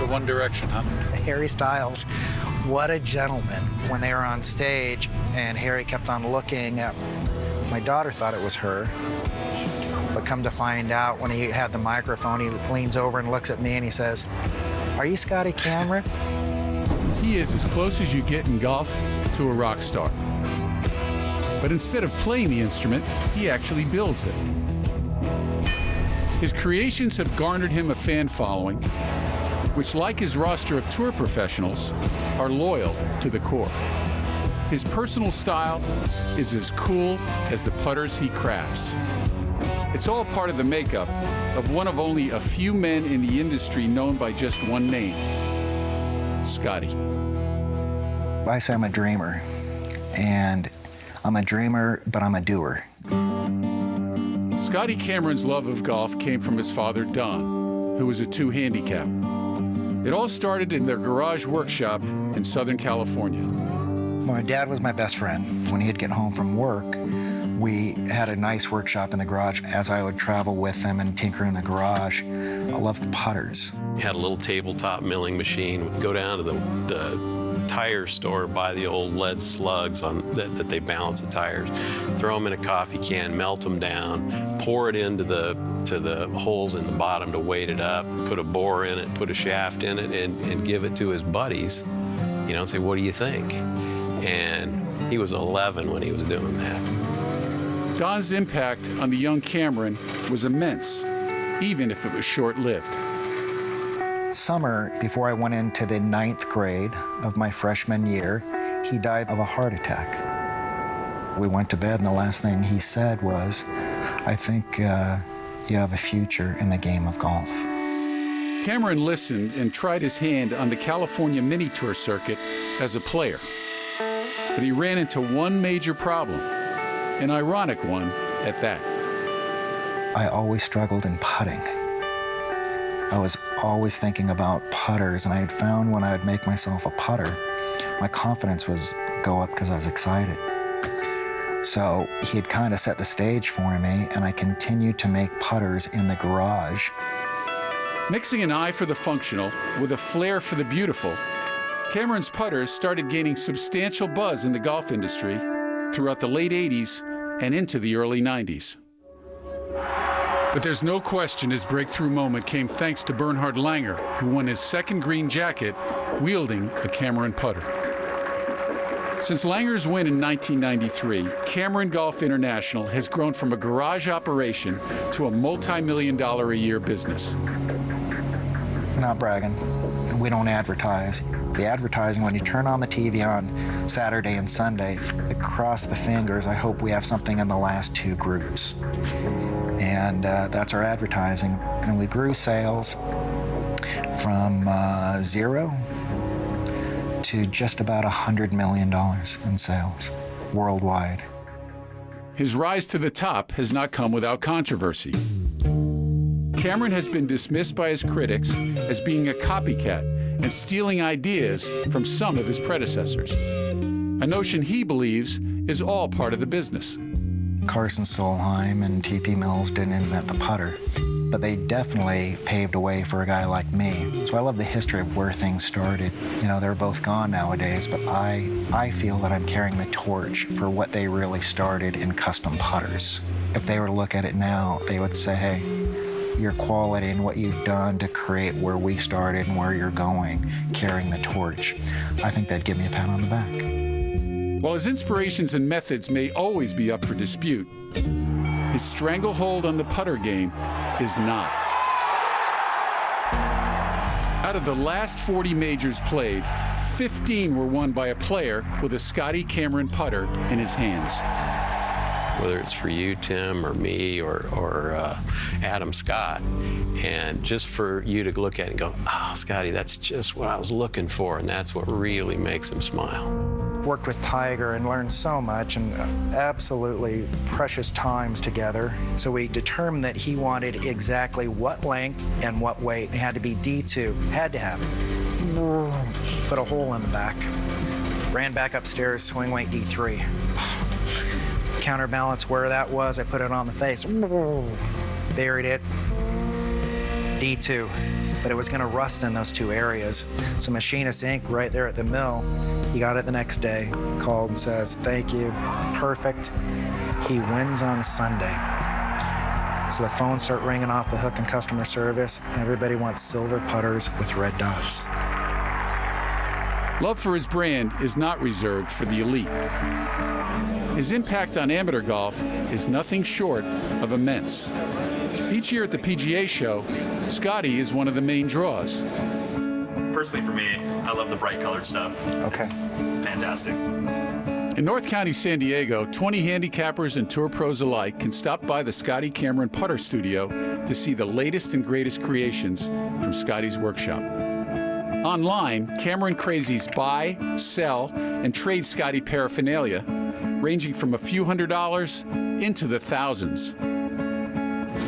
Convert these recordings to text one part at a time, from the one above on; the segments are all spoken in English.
So One Direction, huh? Harry Styles, what a gentleman. When they were on stage and Harry kept on looking at, my daughter thought it was her, but come to find out when he had the microphone, he leans over and looks at me and he says, "Are you Scotty Cameron?" He is as close as you get in golf to a rock star. But instead of playing the instrument, he actually builds it. His creations have garnered him a fan following, which, like his roster of tour professionals, are loyal to the core. His personal style is as cool as the putters he crafts. It's all part of the makeup of one of only a few men in the industry known by just one name, Scotty. I say I'm a dreamer, and I'm a dreamer, but I'm a doer. Scotty Cameron's love of golf came from his father, Don, who was a 2 handicap. It all started in their garage workshop in Southern California. My dad was my best friend. When he'd get home from work, we had a nice workshop in the garage. As I would travel with them and tinker in the garage, I loved putters. We had a little tabletop milling machine. We'd go down to the tire store, buy the old lead slugs that they balance the tires, throw them in a coffee can, melt them down, pour it into the holes in the bottom to weight it up, put a bore in it, put a shaft in it, and give it to his buddies, and say, "What do you think?" And he was 11 when he was doing that. Don's impact on the young Cameron was immense, even if it was short-lived. Summer, before I went into the 9th grade of my freshman year, he died of a heart attack. We went to bed, and the last thing he said was, "I think you have a future in the game of golf." Cameron listened and tried his hand on the California mini tour circuit as a player. But he ran into one major problem, an ironic one at that. I always struggled in putting. I was always thinking about putters, and I had found when I would make myself a putter, my confidence was go up because I was excited. So he had kind of set the stage for me, and I continued to make putters in the garage. Mixing an eye for the functional with a flair for the beautiful, Cameron's putters started gaining substantial buzz in the golf industry throughout the late 80s and into the early 90s. But there's no question his breakthrough moment came thanks to Bernhard Langer, who won his second green jacket wielding a Cameron putter. Since Langer's win in 1993, Cameron Golf International has grown from a garage operation to a multi-million-dollar-a-year business. Not bragging. We don't advertise. The advertising, when you turn on the TV on Saturday and Sunday, across the fingers, I hope we have something in the last 2 groups. And that's our advertising. And we grew sales from 0 to just about $100 million in sales worldwide. His rise to the top has not come without controversy. Cameron has been dismissed by his critics as being a copycat and stealing ideas from some of his predecessors, a notion he believes is all part of the business. Carson Solheim and T.P. Mills didn't invent the putter, but they definitely paved a way for a guy like me. So I love the history of where things started. They're both gone nowadays, but I feel that I'm carrying the torch for what they really started in custom putters. If they were to look at it now, they would say, "Hey, your quality and what you've done to create where we started and where you're going, carrying the torch." I think they'd give me a pat on the back. While his inspirations and methods may always be up for dispute, his stranglehold on the putter game is not. Out of the last 40 majors played, 15 were won by a player with a Scotty Cameron putter in his hands. Whether it's for you, Tim, or me, or Adam Scott, and just for you to look at it and go, "Oh, Scotty, that's just what I was looking for," and that's what really makes him smile. Worked with Tiger and learned so much, and absolutely precious times together. So we determined that he wanted exactly what length and what weight. It had to be D2, had to have it. Put a hole in the back. Ran back upstairs, swing weight D3. Counterbalance where that was, I put it on the face. Buried it. D2. but it was going to rust in those two areas. So Machinist Inc. right there at the mill, he got it the next day, called and says, thank you, perfect. He wins on Sunday. So the phones start ringing off the hook in customer service. Everybody wants silver putters with red dots. Love for his brand is not reserved for the elite. His impact on amateur golf is nothing short of immense. Each year at the PGA show, Scotty is one of the main draws. Personally, for me, I love the bright colored stuff. Okay. It's fantastic. In North County, San Diego, 20 handicappers and tour pros alike can stop by the Scotty Cameron Putter Studio to see the latest and greatest creations from Scotty's workshop. Online, Cameron crazies buy, sell, and trade Scotty paraphernalia, ranging from a few $100s into the thousands.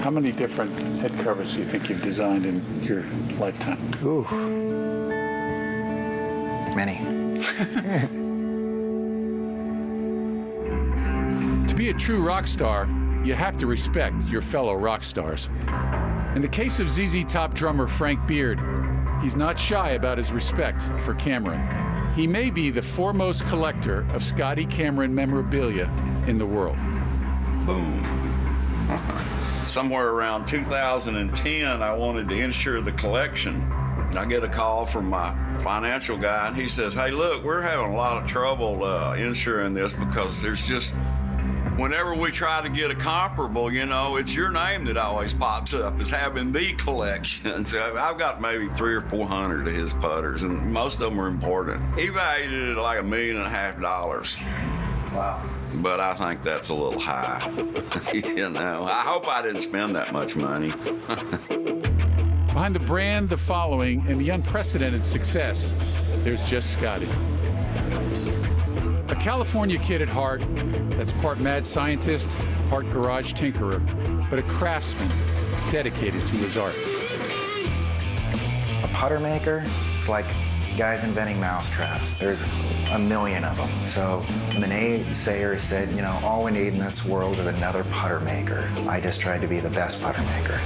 How many different head covers do you think you've designed in your lifetime? Ooh. Many. To be a true rock star, you have to respect your fellow rock stars. In the case of ZZ Top drummer Frank Beard, he's not shy about his respect for Cameron. He may be the foremost collector of Scotty Cameron memorabilia in the world. Boom. Somewhere around 2010, I wanted to insure the collection. I get a call from my financial guy, and he says, hey, look, we're having a lot of trouble insuring this because there's just, whenever we try to get a comparable, you know, it's your name that always pops up as having the collection. So I've got maybe 300 or 400 of his putters, and most of them are important. He valued it at like $1.5 million. Wow. But I think that's a little high. You know, I hope I didn't spend that much money. Behind the brand, the following, and the unprecedented success, there's just Scotty. A California kid at heart, that's part mad scientist, part garage tinkerer, but a craftsman dedicated to his art. A putter maker, it's like guys inventing mousetraps. There's a million of them. So when the naysayers said, you know, all we need in this world is another putter maker, I just tried to be the best putter maker.